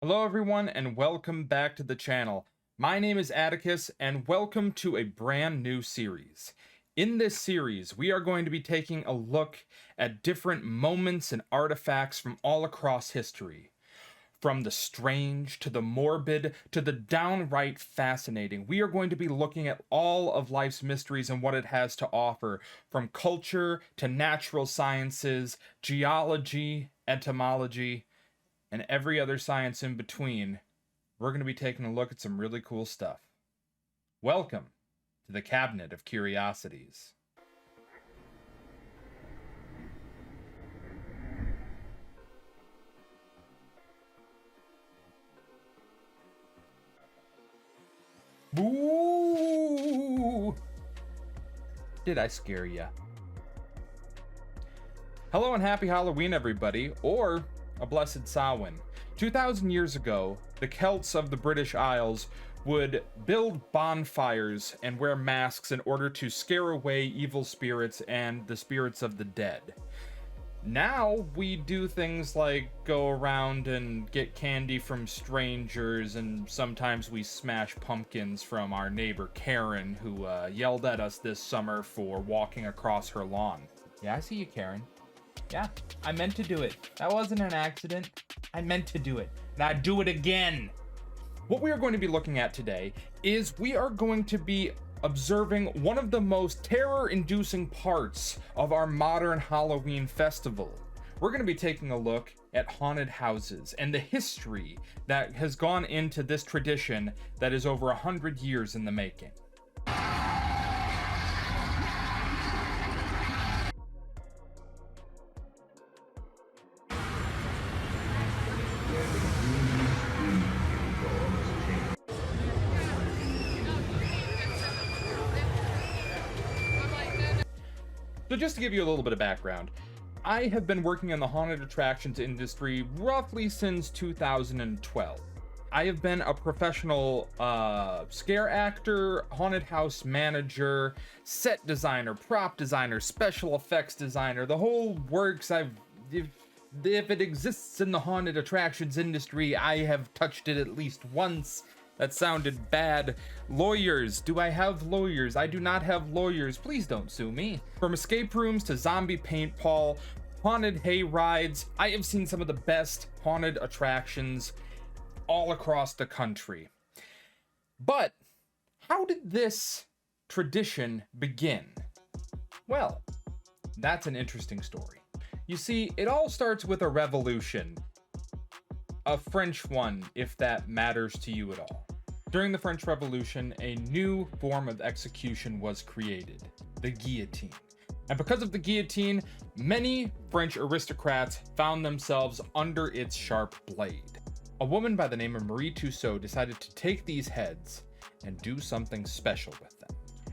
Hello everyone and welcome back to the channel. My name is Atticus and welcome to a brand new series. In this series, we are going to be taking a look at different moments and artifacts from all across history. From the strange to the morbid to the downright fascinating, we are going to be looking at all of life's mysteries and what it has to offer, from culture to natural sciences, geology, entomology, and every other science in between. We're going to be taking a look at some really cool stuff. Welcome to the Cabinet of Curiosities. Boo! Did I scare ya? Hello and happy Halloween, everybody, or a blessed Samhain. 2,000 years ago, the Celts of the British Isles would build bonfires and wear masks in order to scare away evil spirits and the spirits of the dead. Now we do things like go around and get candy from strangers, and sometimes we smash pumpkins from our neighbor Karen, who yelled at us this summer for walking across her lawn. Yeah, I see you, Karen. Yeah, I meant to do it. That wasn't an accident. I meant to do it. And I'd do it again. What we are going to be looking at today is we are going to be observing one of the most terror-inducing parts of our modern Halloween festival. We're going to be taking a look at haunted houses and the history that has gone into this tradition that is over 100 years in the making. So just to give you a little bit of background, I have been working in the haunted attractions industry roughly since 2012. I have been a professional scare actor, haunted house manager, set designer, prop designer, special effects designer, the whole works. If it exists in the haunted attractions industry, I have touched it at least once. That sounded bad. Lawyers. Do I have lawyers? I do not have lawyers. Please don't sue me. From escape rooms to zombie paintball, haunted hay rides, I have seen some of the best haunted attractions all across the country. But how did this tradition begin? Well, that's an interesting story. You see, it all starts with a revolution. A French one, if that matters to you at all. During the French Revolution, a new form of execution was created, the guillotine. And because of the guillotine, many French aristocrats found themselves under its sharp blade. A woman by the name of Marie Tussaud decided to take these heads and do something special with them.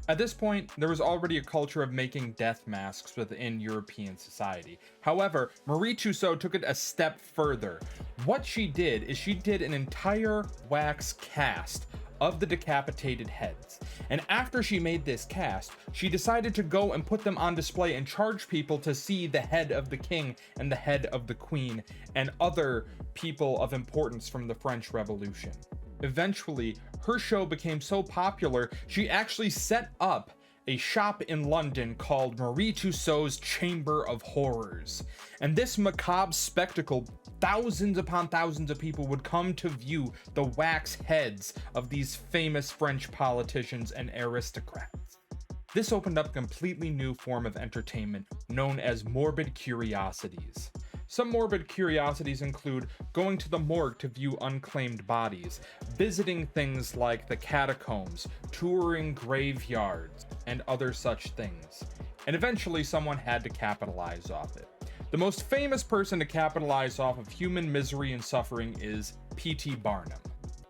At this point, there was already a culture of making death masks within European society. However, Marie Tussaud took it a step further. What she did is she did an entire wax cast of the decapitated heads. And after she made this cast, she decided to go and put them on display and charge people to see the head of the king and the head of the queen and other people of importance from the French Revolution. Eventually, her show became so popular, she actually set up a shop in London called Marie Tussaud's Chamber of Horrors. And this macabre spectacle, thousands upon thousands of people would come to view the wax heads of these famous French politicians and aristocrats. This opened up a completely new form of entertainment known as morbid curiosities. Some morbid curiosities include going to the morgue to view unclaimed bodies, visiting things like the catacombs, touring graveyards, and other such things. And eventually someone had to capitalize off it. The most famous person to capitalize off of human misery and suffering is P.T. Barnum.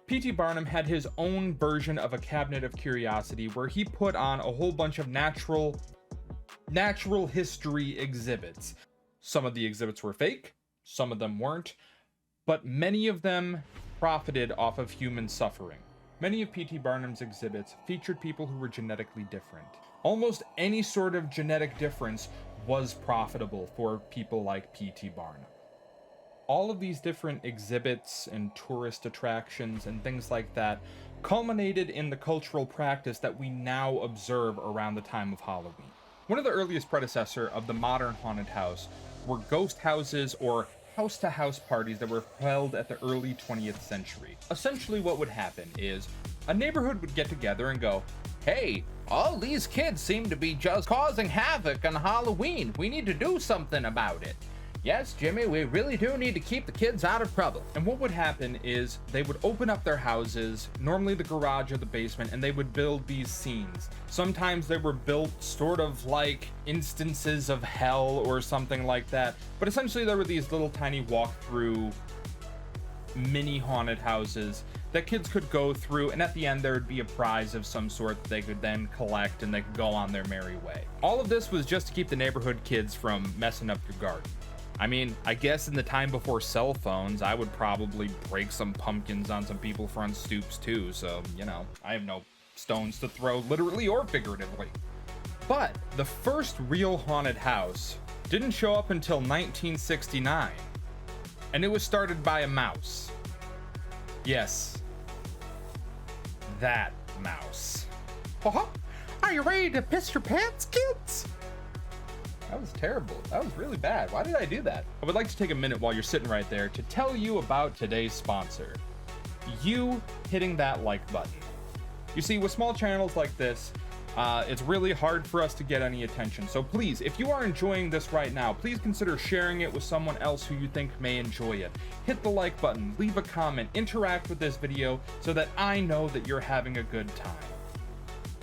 P.T. Barnum had his own version of a cabinet of curiosity where he put on a whole bunch of natural history exhibits. Some of the exhibits were fake, some of them weren't, but many of them profited off of human suffering. Many of P.T. Barnum's exhibits featured people who were genetically different. Almost any sort of genetic difference was profitable for people like P.T. Barnum. All of these different exhibits and tourist attractions and things like that culminated in the cultural practice that we now observe around the time of Halloween. One of the earliest predecessors of the modern haunted house were ghost houses or house-to-house parties that were held at the early 20th century. Essentially what would happen is a neighborhood would get together and go, "Hey, all these kids seem to be just causing havoc on Halloween. We need to do something about it. Yes, Jimmy, we really do need to keep the kids out of trouble." And what would happen is they would open up their houses, normally the garage or the basement, and they would build these scenes. Sometimes they were built sort of like instances of hell or something like that, but essentially there were these little tiny walk-through mini haunted houses that kids could go through, and at the end there would be a prize of some sort that they could then collect and they could go on their merry way. All of this was just to keep the neighborhood kids from messing up your garden. I mean, I guess in the time before cell phones, I would probably break some pumpkins on some people's front stoops too, so, you know, I have no stones to throw, literally or figuratively. But the first real haunted house didn't show up until 1969, and it was started by a mouse. Yes, that mouse. Are you ready to piss your pants, kids? That was terrible. That was really bad. Why did I do that? I would like to take a minute while you're sitting right there to tell you about today's sponsor. You hitting that like button. You see, with small channels like this, it's really hard for us to get any attention. So please, if you are enjoying this right now, please consider sharing it with someone else who you think may enjoy it. Hit the like button, leave a comment, interact with this video so that I know that you're having a good time.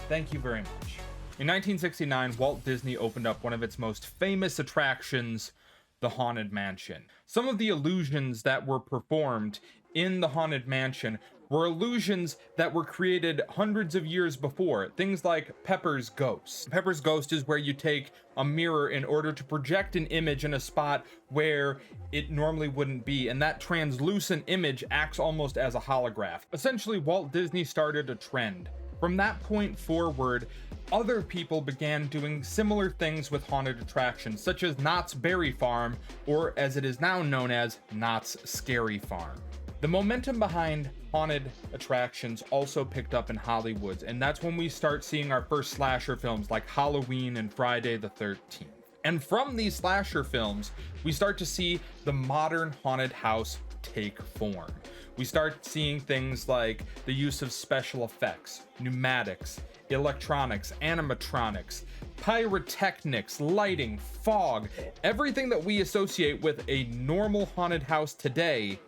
Thank you very much. In 1969, Walt Disney opened up one of its most famous attractions, the Haunted Mansion. Some of the illusions that were performed in the Haunted Mansion were illusions that were created hundreds of years before. Things like Pepper's Ghost. Pepper's Ghost is where you take a mirror in order to project an image in a spot where it normally wouldn't be, and that translucent image acts almost as a holograph. Essentially, Walt Disney started a trend. From that point forward, other people began doing similar things with haunted attractions, such as Knott's Berry Farm, or as it is now known as, Knott's Scary Farm. The momentum behind haunted attractions also picked up in Hollywood, and that's when we start seeing our first slasher films like Halloween and Friday the 13th. And from these slasher films, we start to see the modern haunted house take form. We start seeing things like the use of special effects, pneumatics, electronics, animatronics, pyrotechnics, lighting, fog, everything that we associate with a normal haunted house today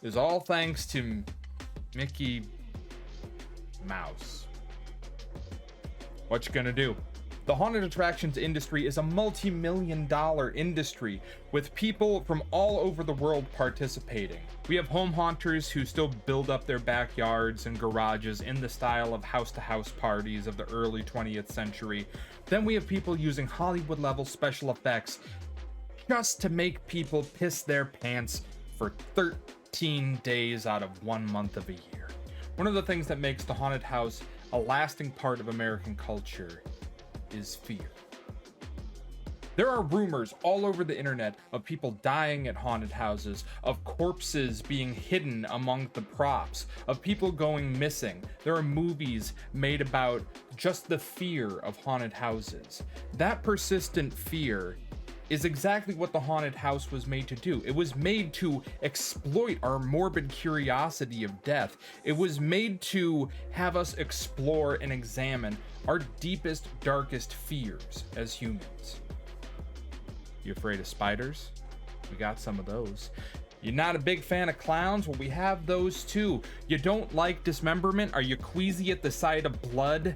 is all thanks to Mickey Mouse. What you gonna do? The haunted attractions industry is a multi-million-dollar industry with people from all over the world participating. We have home haunters who still build up their backyards and garages in the style of house-to-house parties of the early 20th century. Then we have people using Hollywood-level special effects just to make people piss their pants for 13 days out of 1 month of a year. One of the things that makes the haunted house a lasting part of American culture is fear. There are rumors all over the internet of people dying at haunted houses, of corpses being hidden among the props, of people going missing. There are movies made about just the fear of haunted houses. That persistent fear is exactly what the haunted house was made to do. It was made to exploit our morbid curiosity of death. It was made to have us explore and examine our deepest, darkest fears as humans. You afraid of spiders? We got some of those. You're not a big fan of clowns? Well, we have those too. You don't like dismemberment? Are you queasy at the sight of blood?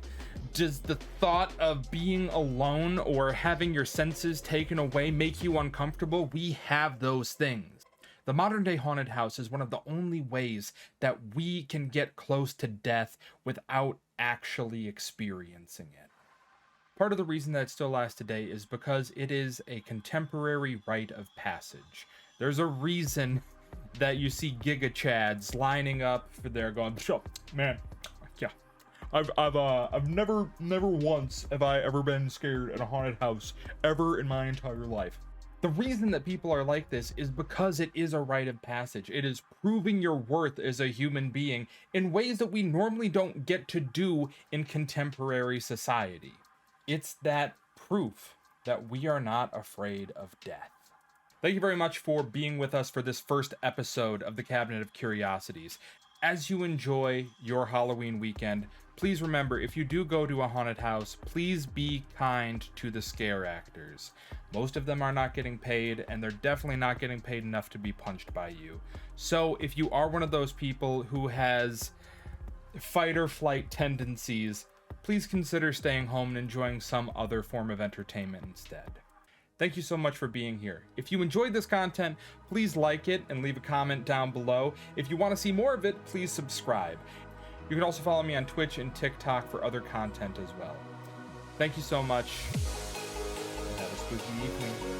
Does the thought of being alone or having your senses taken away make you uncomfortable? We have those things. The modern day haunted house is one of the only ways that we can get close to death without actually experiencing it. Part of the reason that it still lasts today is because it is a contemporary rite of passage. There's a reason that you see Giga Chads lining up for there going, man, yeah. I've never once have I ever been scared at a haunted house ever in my entire life. The reason that people are like this is because it is a rite of passage. It is proving your worth as a human being in ways that we normally don't get to do in contemporary society. It's that proof that we are not afraid of death. Thank you very much for being with us for this first episode of the Cabinet of Curiosities. As you enjoy your Halloween weekend, please remember, if you do go to a haunted house, please be kind to the scare actors. Most of them are not getting paid, and they're definitely not getting paid enough to be punched by you. So if you are one of those people who has fight or flight tendencies, please consider staying home and enjoying some other form of entertainment instead. Thank you so much for being here. If you enjoyed this content, please like it and leave a comment down below. If you want to see more of it, please subscribe. You can also follow me on Twitch and TikTok for other content as well. Thank you so much, and have a spooky evening.